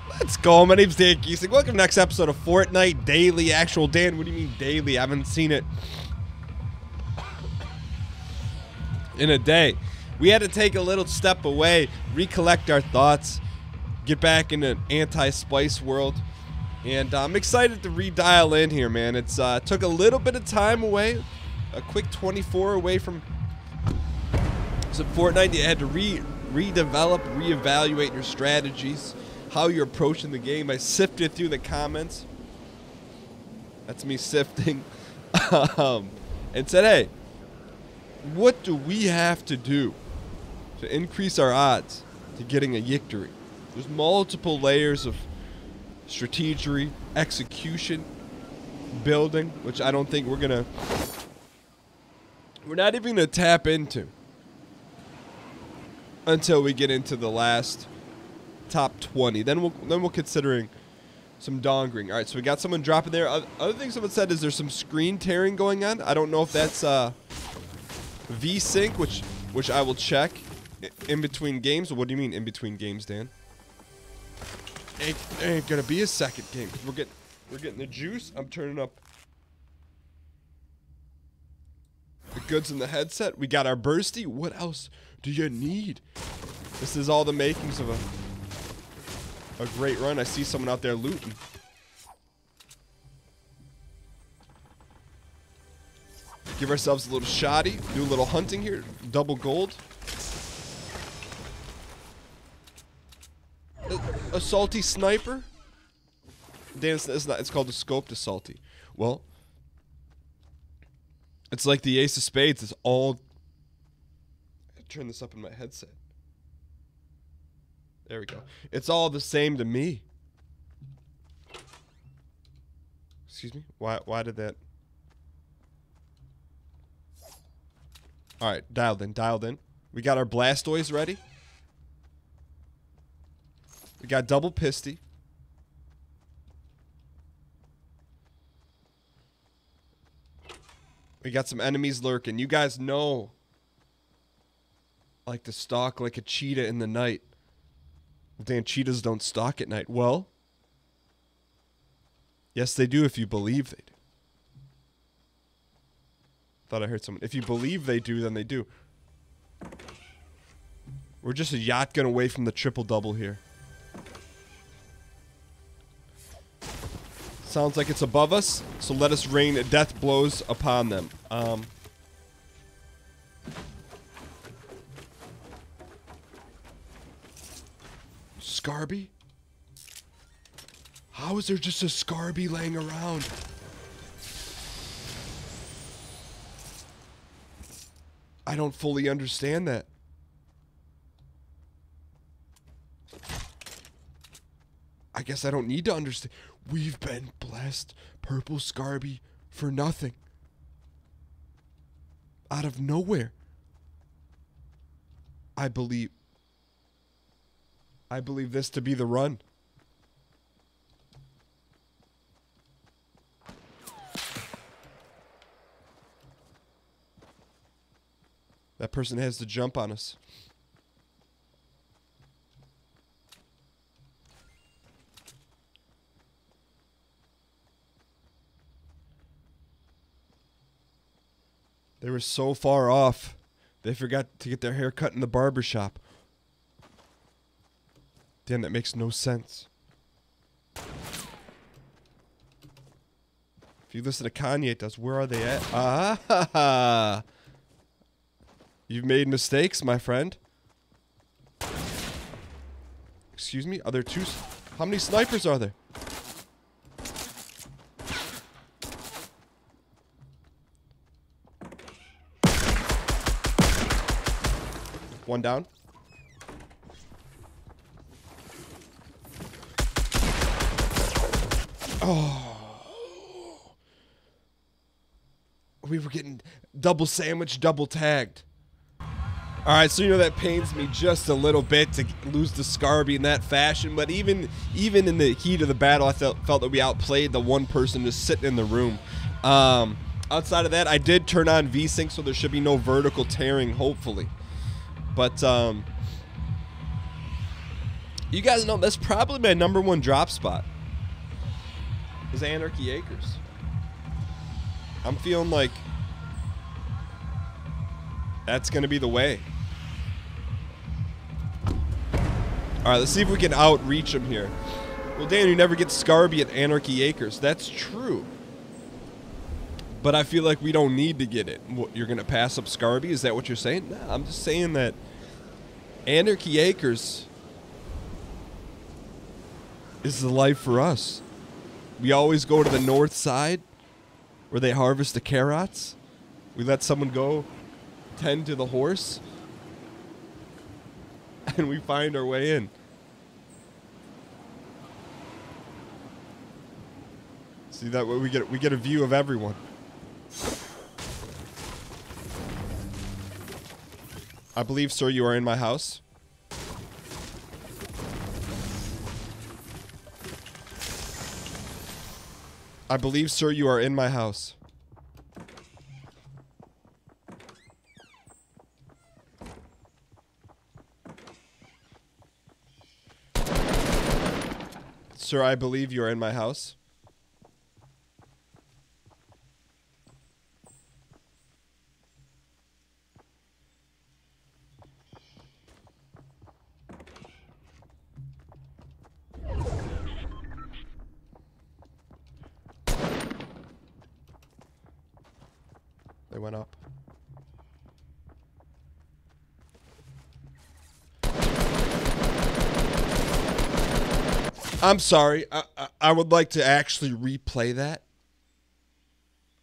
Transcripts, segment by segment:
Let's go. My name's Dan Giesing. Welcome to the next episode of Fortnite Daily. Actual Dan, what do you mean daily? I haven't seen it in a day. We had to take a little step away, recollect our thoughts, get back in an anti-spice world. And I'm excited to redial in here, man. It's took a little bit of time away, a quick 24 away from some Fortnite. You had to redevelop, reevaluate your strategies, how you're approaching the game. I sifted through the comments. That's me sifting. And said, hey, what do we have to do to increase our odds to getting a victory? There's multiple layers of strategy, execution, building, which I don't think we're not even gonna tap into until we get into the last top 20. Then we'll considering some dongering. All right, so we got someone dropping there. Other thing someone said is there's some screen tearing going on. I don't know if that's V-Sync, which I will check in between games. What do you mean in between games, Dan? Ain't gonna be a second game. We're getting the juice. I'm turning up the goods in the headset. We got our bursty. What else do you need? This is all the makings of a great run. I see someone out there looting. Give ourselves a little shoddy. Do a little hunting here. Double gold. A salty sniper? Dan, it's called a scope to salty. Well, it's like the ace of spades. It's all... Turn this up in my headset. There we go. It's all the same to me. Excuse me? Why did that... Alright, dialed in. We got our Blastoise ready. We got double pisty. We got some enemies lurking. You guys know I like to stalk like a cheetah in the night. Dan, cheetahs don't stalk at night. Well, yes, they do if you believe they do. Thought I heard someone. If you believe they do, then they do. We're just a yacht gun away from the triple-double here. Sounds like it's above us, so let us rain death blows upon them. Scarby? How is there just a Scarby laying around? I don't fully understand that. I guess I don't need to understand. We've been blessed, purple Scarby, for nothing. Out of nowhere. I believe this to be the run. That person has to jump on us. They were so far off, they forgot to get their hair cut in the barber shop. Damn, that makes no sense. If you listen to Kanye, it does. Where are they at? Ah! You've made mistakes, my friend. Excuse me? Are there two? How many snipers are there? One down. Oh. We were getting double sandwich, double tagged. Alright, so you know that pains me just a little bit to lose the Scarby in that fashion, but even in the heat of the battle, I felt that we outplayed the one person just sitting in the room. Outside of that, I did turn on V-Sync, so there should be no vertical tearing, hopefully. But You guys know that's probably my #1 drop spot. Is Anarchy Acres. I'm feeling like that's gonna be the way. All right, let's see if we can outreach him here. Well, Dan, you never get Scarby at Anarchy Acres. That's true. But I feel like we don't need to get it. What, you're going to pass up Scarby? Is that what you're saying? No, I'm just saying that Anarchy Acres is the life for us. We always go to the north side where they harvest the carrots. We let someone go tend to the horse. And we find our way in. See, that way we get a view of everyone. I believe, sir, you are in my house. I believe, sir, you are in my house. Sir, I believe you are in my house. They went up. I'm sorry. I would like to actually replay that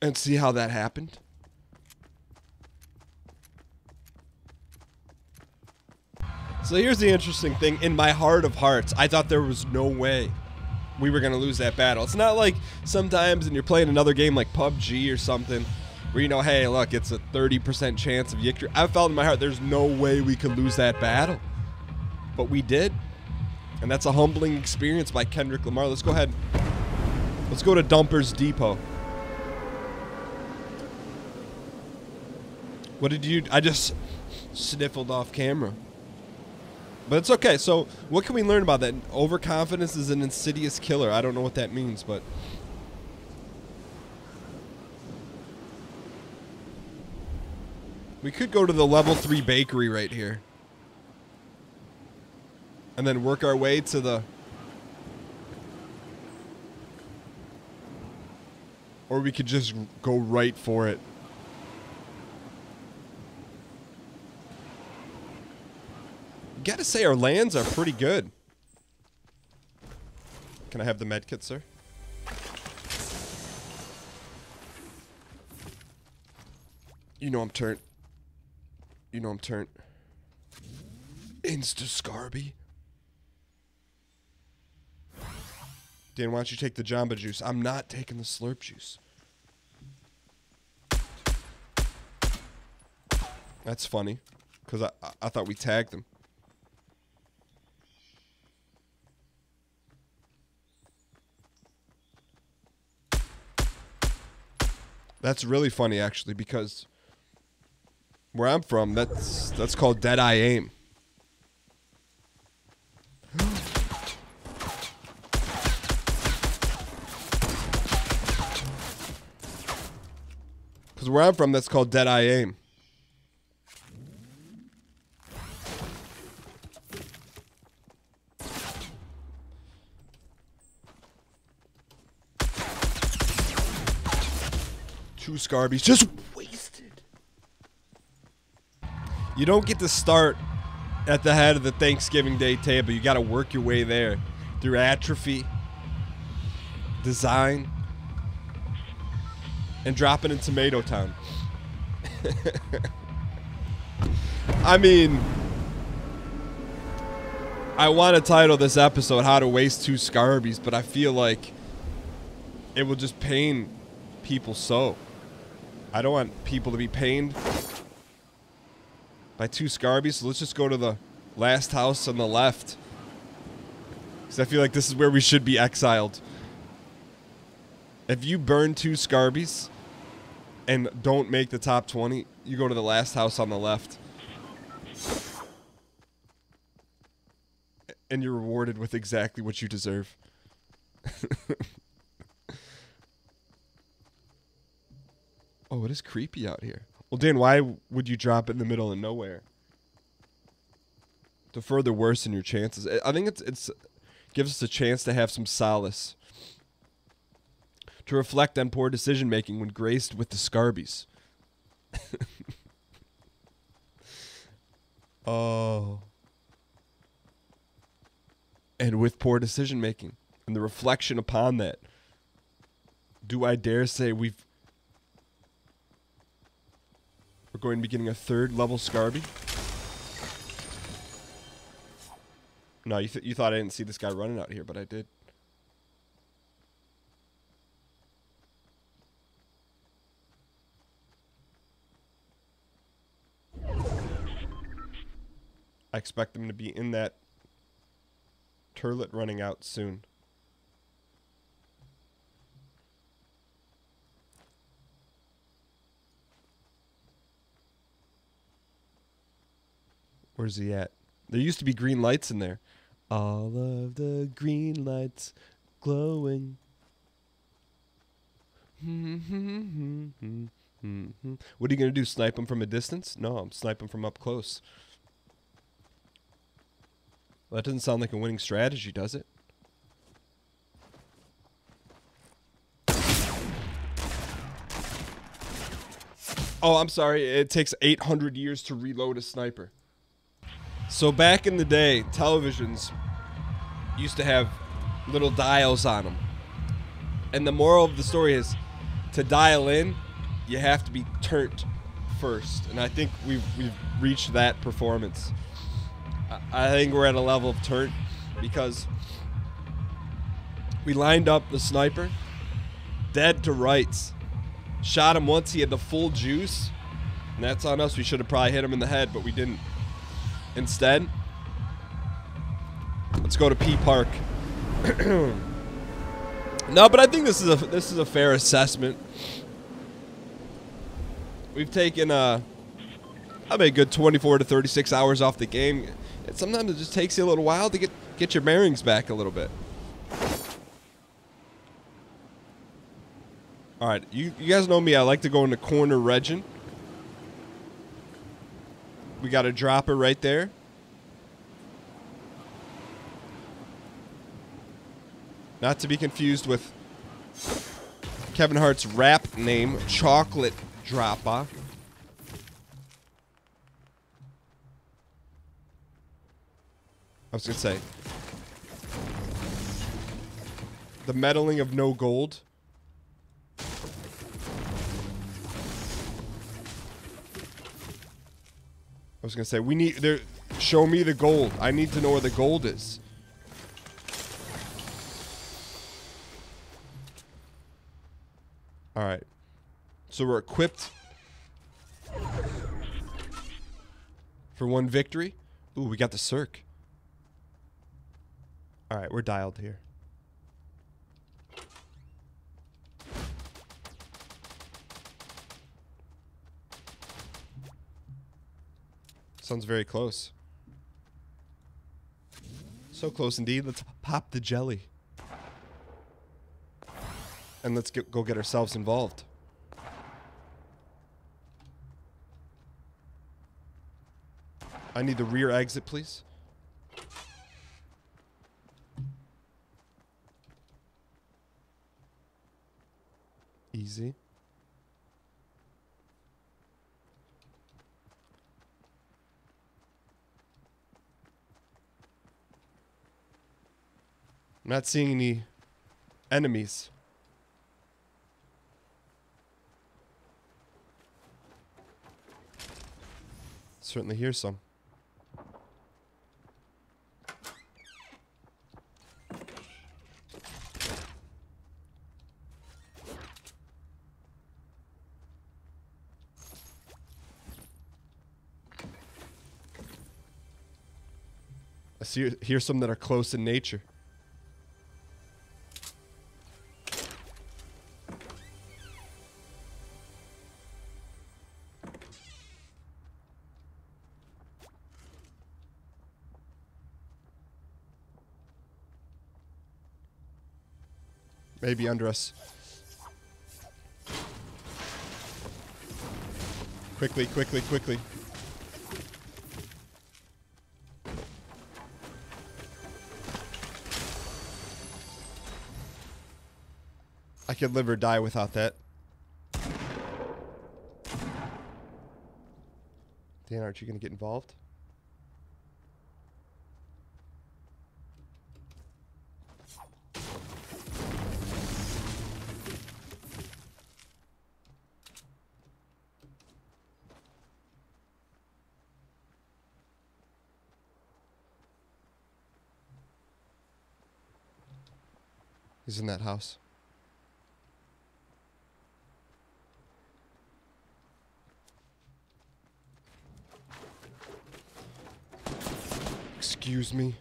and see how that happened. So here's the interesting thing. In my heart of hearts, I thought there was no way we were going to lose that battle. It's not like sometimes when you're playing another game like PUBG or something where you know, hey, look, it's a 30% chance of victory. I felt in my heart there's no way we could lose that battle. But we did. And that's a humbling experience by Kendrick Lamar. Let's go ahead. Let's go to Dumper's Depot. What did you... I just sniffled off camera. But it's okay. So what can we learn about that? Overconfidence is an insidious killer. I don't know what that means, but... we could go to the level 3 bakery right here. And then work our way to the... or we could just go right for it. Gotta say, our lands are pretty good. Can I have the medkit, sir? You know I'm turnt. You know I'm turnt. Insta-Scarby. Dan, why don't you take the Jamba Juice? I'm not taking the Slurp Juice. That's funny. Because I thought we tagged them. That's really funny, actually, because where I'm from, that's called Dead-Eye Aim. Because where I'm from, that's called Dead-Eye Aim. Two Scarbies just wasted. You don't get to start at the head of the Thanksgiving Day table. You got to work your way there through atrophy, design, and drop it in Tomato Town. I mean, I want to title this episode How to Waste 2 Scarbies, but I feel like it will just pain people so. I don't want people to be pained by 2 Scarbies, so let's just go to the last house on the left. Because I feel like this is where we should be exiled. If you burn 2 Scarbies and don't make the top 20, you go to the last house on the left. and you're rewarded with exactly what you deserve. Oh, it is creepy out here. Well, Dan, why would you drop it in the middle of nowhere? To further worsen your chances. I think it's gives us a chance to have some solace. To reflect on poor decision making when graced with the scarbies. Oh. And with poor decision making and the reflection upon that, do I dare say we're going to be getting a 3rd level Scarby? No, you thought I didn't see this guy running out here, but I did. I expect them to be in that turlet running out soon. Where's he at? There used to be green lights in there. All of the green lights glowing. What are you going to do? Snipe him from a distance? No, I'm sniping from up close. Well, that doesn't sound like a winning strategy, does it? Oh, I'm sorry. It takes 800 years to reload a sniper. So back in the day, televisions used to have little dials on them. And the moral of the story is, to dial in, you have to be turned first. And I think we've reached that performance. I think we're at a level of turn because we lined up the sniper dead to rights. Shot him once, he had the full juice. And that's on us. We should have probably hit him in the head, but we didn't. Instead, let's go to P Park. No, but I think this is a fair assessment. We've taken I mean, a good 24 to 36 hours off the game. And sometimes it just takes you a little while to get your bearings back a little bit. All right, you guys know me. I like to go in the corner region. We got a dropper right there. Not to be confused with Kevin Hart's rap name, Chocolate Dropper. I was going to say, the meddling of no gold. I was going to say, we need there. Show me the gold. I need to know where the gold is. All right. So we're equipped for one victory. Ooh, we got the circ. All right, we're dialed here. Sounds very close. So close indeed. Let's pop the jelly. And let's go get ourselves involved. I need the rear exit, please. Easy. I'm not seeing any enemies. Certainly hear some. I hear some that are close in nature. Maybe under us. Quickly, quickly, quickly. I could live or die without that. Dan, aren't you going to get involved? He's in that house. Excuse me.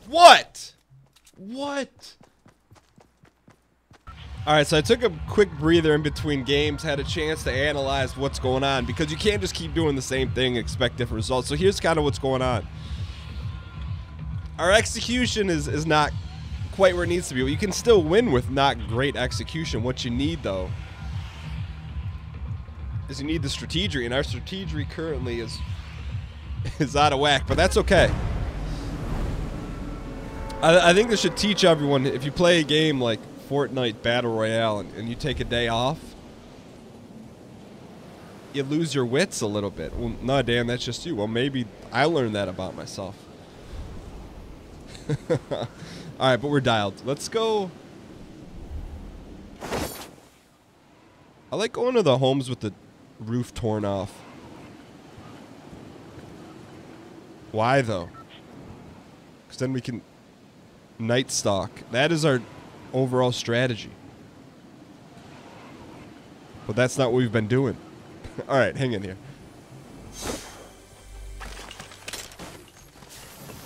What? What? Alright, so I took a quick breather in between games, had a chance to analyze what's going on, because you can't just keep doing the same thing and expect different results. So here's kind of what's going on. Our execution is not quite where it needs to be. You can still win with not great execution. What you need, though, is you need the strategy, and our strategy currently is out of whack, but that's okay. I think this should teach everyone, if you play a game like Fortnite Battle Royale and you take a day off, you lose your wits a little bit. Well, no, Dan, that's just you. Well, maybe I learned that about myself. Alright, but we're dialed. Let's go. I like going to the homes with the roof torn off. Why, though? Because then we can night stalk. That is our overall strategy. But that's not what we've been doing. Alright, hang in here.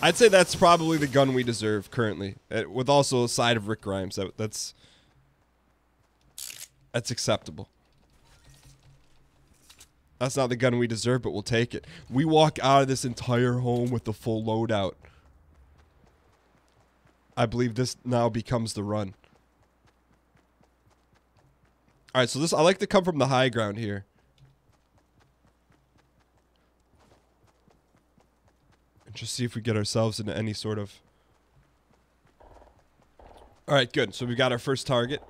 I'd say that's probably the gun we deserve currently, with also a side of Rick Grimes. That's acceptable. That's not the gun we deserve, but we'll take it. We walk out of this entire home with the full loadout. I believe this now becomes the run. Alright, so this, I like to come from the high ground here. And just see if we get ourselves into any sort of... Alright, good. So we got our first target.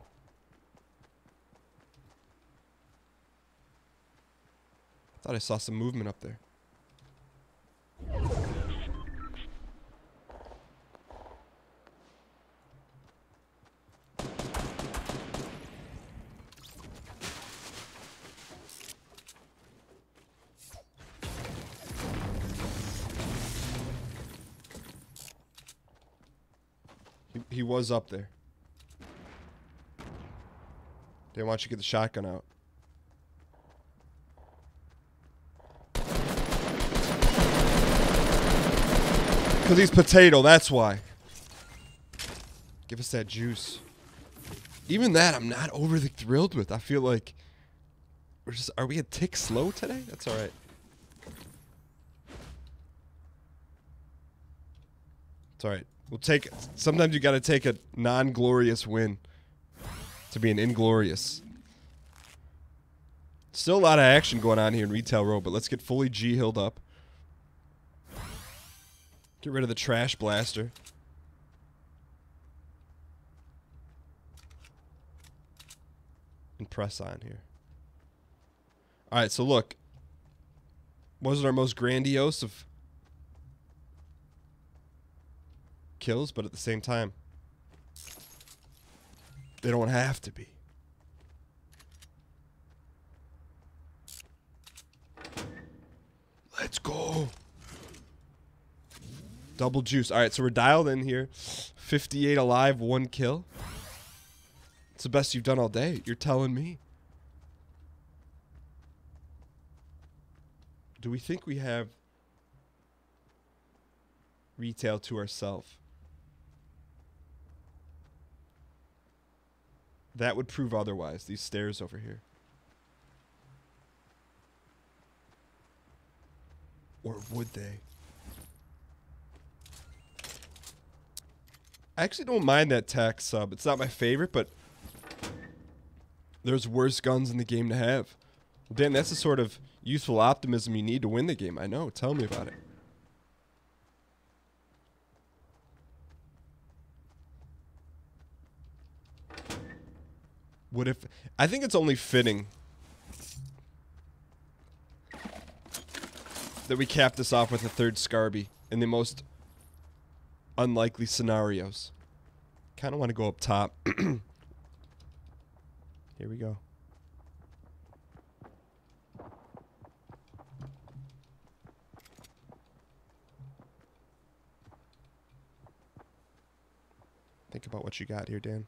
Thought I saw some movement up there. He was up there. They want you to get the shotgun out. Because he's potato, that's why. Give us that juice. Even that, I'm not overly thrilled with. I feel like we're just... Are we a tick slow today? That's alright. It's alright. We'll take... Sometimes you gotta take a non-glorious win to be an inglorious. Still a lot of action going on here in Retail Row, but let's get fully G-hilled up. Get rid of the trash blaster. And press on here. Alright, so look. Wasn't our most grandiose of kills, but at the same time, they don't have to be. Let's go. Double juice. Alright, so we're dialed in here. 58 alive, 1 kill. It's the best you've done all day. You're telling me. Do we think we have retail to ourselves? That would prove otherwise. These stairs over here. Or would they? I actually don't mind that tax sub. It's not my favorite, but there's worse guns in the game to have. Dan, that's the sort of youthful optimism you need to win the game. I know. Tell me about it. What if... I think it's only fitting that we cap this off with a third Scarby in the most unlikely scenarios. Kind of want to go up top. Here we go. Think about what you got here, Dan.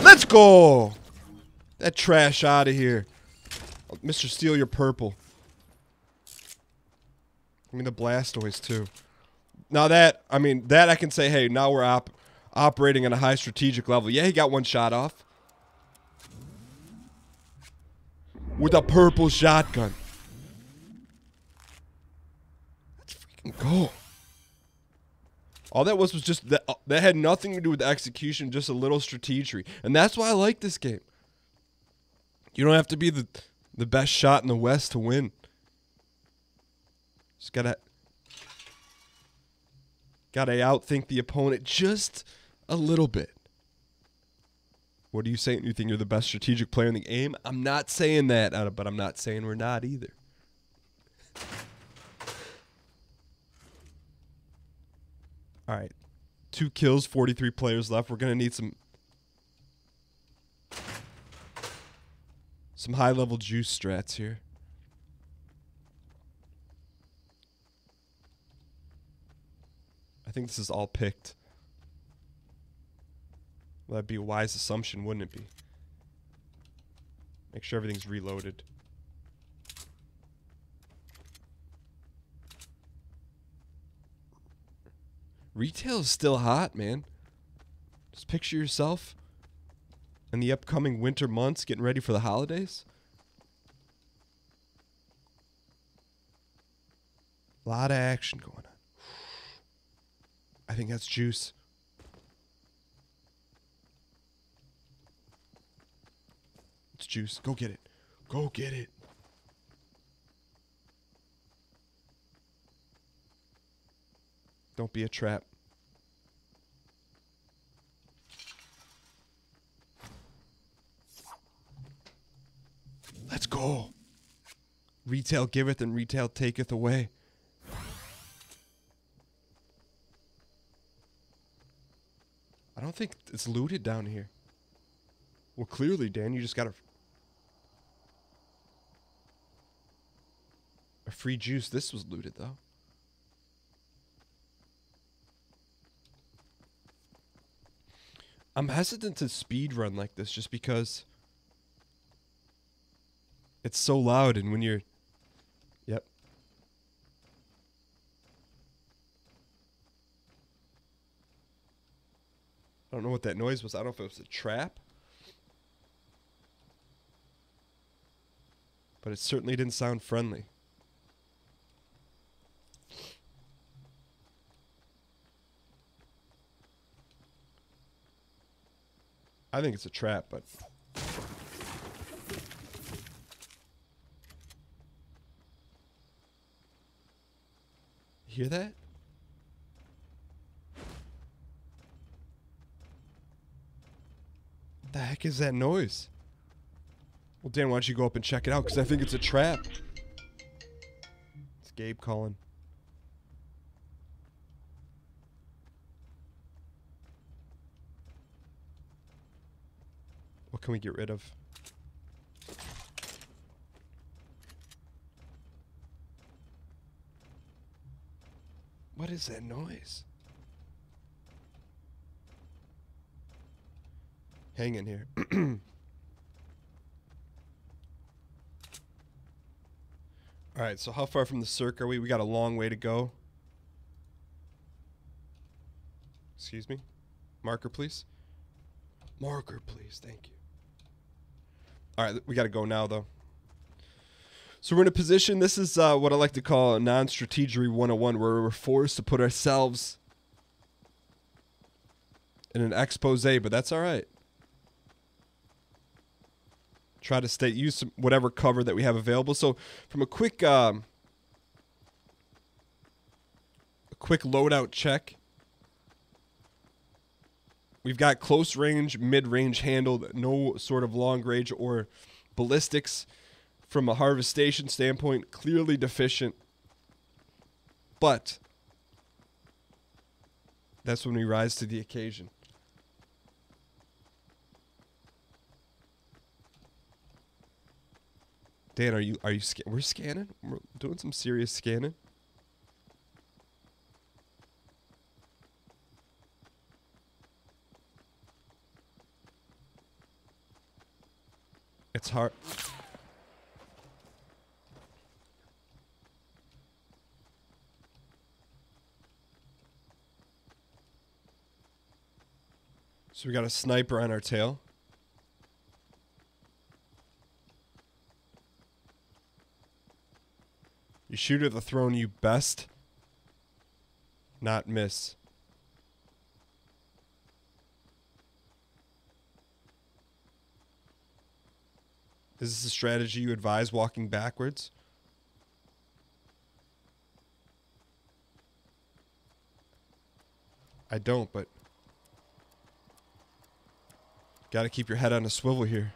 Let's go! That trash out of here. Mr. Steal your purple. I mean, the Blastoise, too. Now that, I mean, that I can say, hey, now we're operating at a high strategic level. Yeah, he got one shot off. With a purple shotgun. Let's freaking go. All that was just that had nothing to do with execution, just a little strategery. And that's why I like this game. You don't have to be the best shot in the West to win. Just gotta outthink the opponent just a little bit. What are you saying? You think you're the best strategic player in the game? I'm not saying that, but I'm not saying we're not either. All right. 2 kills, 43 players left. We're going to need some high-level juice strats here. I think this is all picked. Well, that'd be a wise assumption, wouldn't it be? Make sure everything's reloaded. Retail is still hot, man. Just picture yourself in the upcoming winter months getting ready for the holidays. A lot of action going on. I think that's juice. It's juice. Go get it. Go get it. Don't be a trap. Let's go. Retail giveth and retail taketh away. I don't think it's looted down here. Well, clearly, Dan, you just got a free juice. This was looted, though. I'm hesitant to speed run like this just because it's so loud, and when you're... Yep. I don't know what that noise was. I don't know if it was a trap. But it certainly didn't sound friendly. I think it's a trap, but... Hear that? What the heck is that noise? Well, Dan, why don't you go up and check it out? Because I think it's a trap. It's Gabe calling. What can we get rid of? What is that noise? Hang in here. All right, so how far from the circ are we? We got a long way to go. Excuse me. Marker, please. Marker, please. Thank you. All right, we got to go now, though. So we're in a position, this is what I like to call a non-strategery 101, where we're forced to put ourselves in an expose, but that's all right. Try to use whatever cover that we have available. So from a quick loadout check, we've got close range, mid-range handled, no sort of long range or ballistics. From a harvestation standpoint, clearly deficient. But that's when we rise to the occasion. Dan, are you we're scanning? We're doing some serious scanning. It's hard. So we got a sniper on our tail. You shoot at the throne you best not miss. Is this a strategy you advise walking backwards? I don't, but gotta keep your head on a swivel here.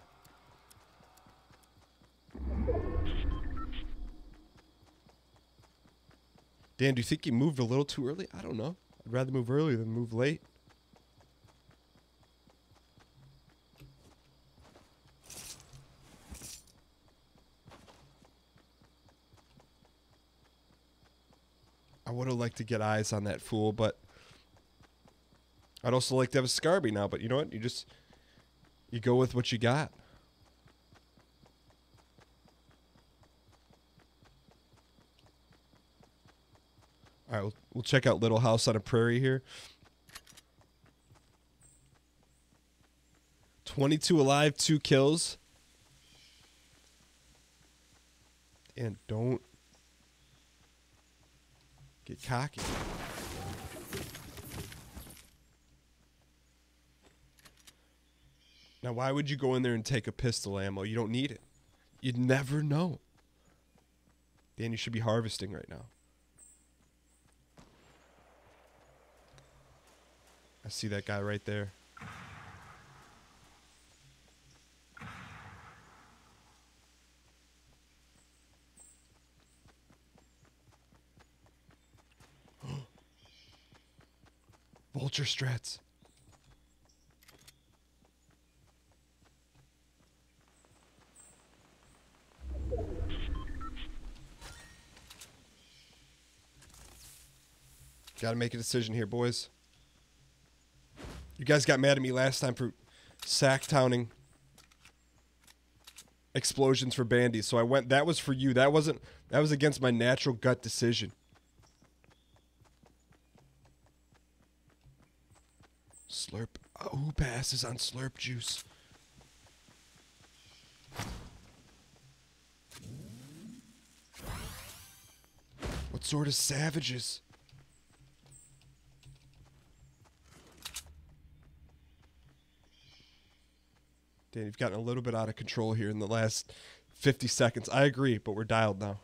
Dan, do you think you moved a little too early? I don't know. I'd rather move early than move late. I would have liked to get eyes on that fool, but I'd also like to have a Scarby now. But you know what? You go with what you got. All right, we'll check out Little House on a Prairie here. 22 alive, 2 kills. And don't get cocky. Now, why would you go in there and take a pistol ammo? You don't need it. You'd never know. Dan, you should be harvesting right now. I see that guy right there. Vulture strats. Gotta make a decision here, boys. You guys got mad at me last time for sack-towning explosions for bandies, so I went. That was for you. That was against my natural gut decision. Slurp. Oh, who passes on slurp juice? What sort of savages? Dan, you've gotten a little bit out of control here in the last 50 seconds. I agree, but we're dialed now.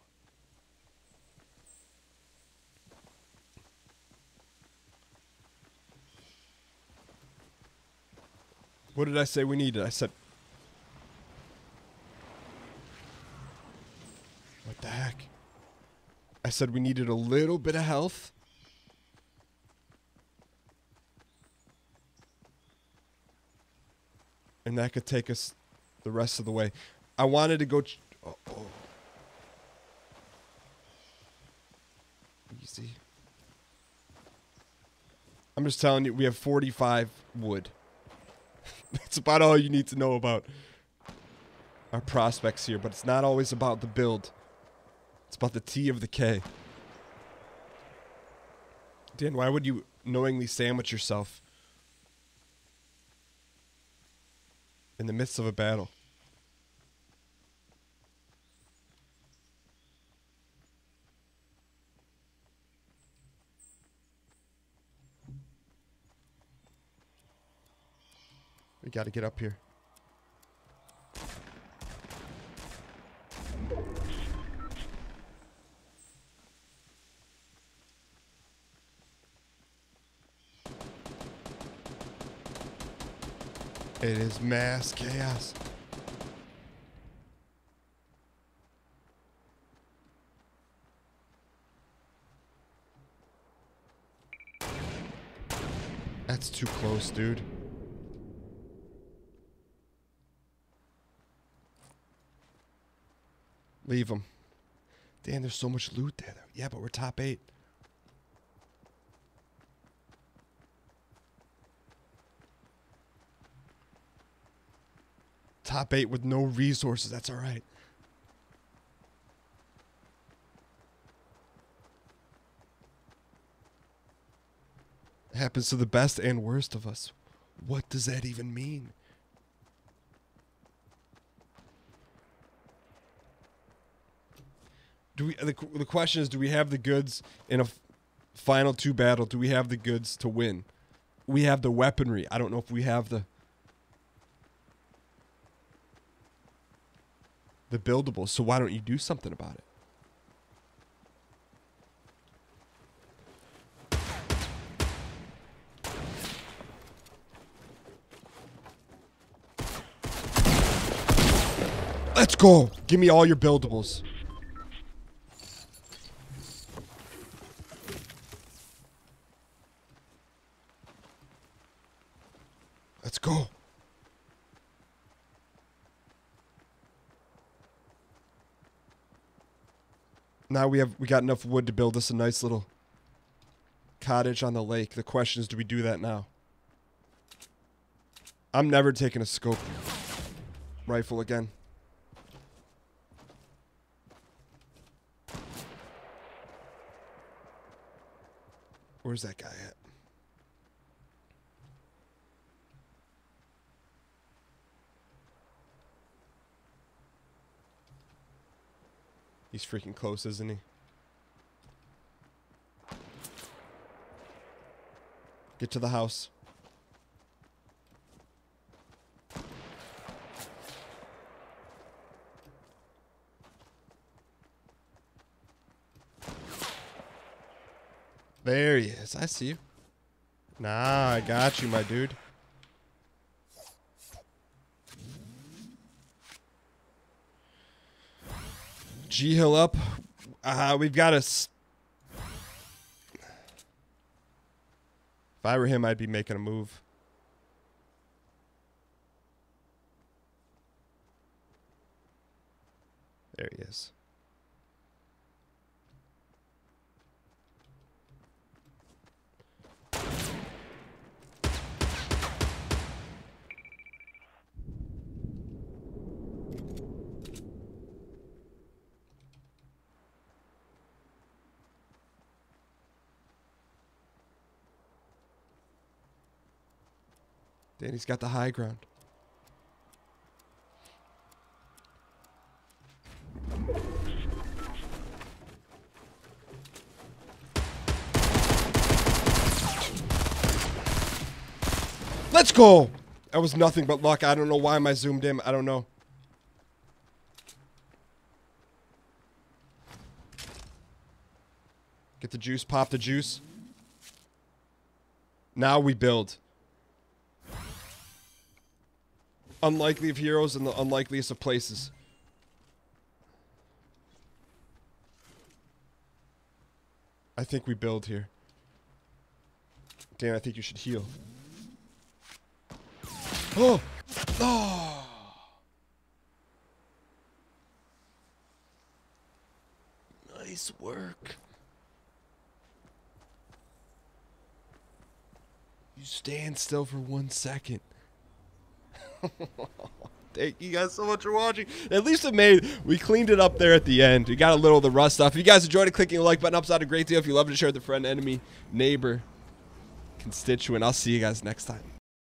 What did I say we needed? I said... What the heck? I said we needed a little bit of health. And that could take us the rest of the way. I wanted to go... oh. Easy. I'm just telling you, we have 45 wood. That's about all you need to know about our prospects here. But it's not always about the build. It's about the T of the K. Dan, why would you knowingly sandwich yourself in the midst of a battle? We got to get up here. It is mass chaos. That's too close, dude. Leave them. Dan, there's so much loot there, though. Yeah, but we're top 8. Top 8 with no resources. That's all right. It happens to the best and worst of us. What does that even mean? Do we? The question is, do we have the goods in a final 2 battle? Do we have the goods to win? We have the weaponry. I don't know if we have the buildables. So why don't you do something about it? Let's go. Give me all your buildables. Let's go. Now we got enough wood to build us a nice little cottage on the lake. The question is, do we do that now? I'm never taking a scope rifle again. Where's that guy at? He's freaking close, isn't he? Get to the house. There he is. I see you. Nah, I got you, my dude. G-Hill up. We've got us. If I were him, I'd be making a move. There he is. Danny's got the high ground. Let's go! That was nothing but luck. I don't know why I zoomed in. I don't know. Get the juice. Pop the juice. Now we build. Unlikely of heroes in the unlikeliest of places. I think we build here. Dan, I think you should heal. Oh! Oh! Nice work. You stand still for 1 second. Thank you guys so much for watching. At least we cleaned it up there at the end. We got a little of the rust off. If you guys enjoyed it, clicking the like button up's out a great deal. If you love it, share with a friend, enemy, neighbor, constituent. I'll see you guys next time.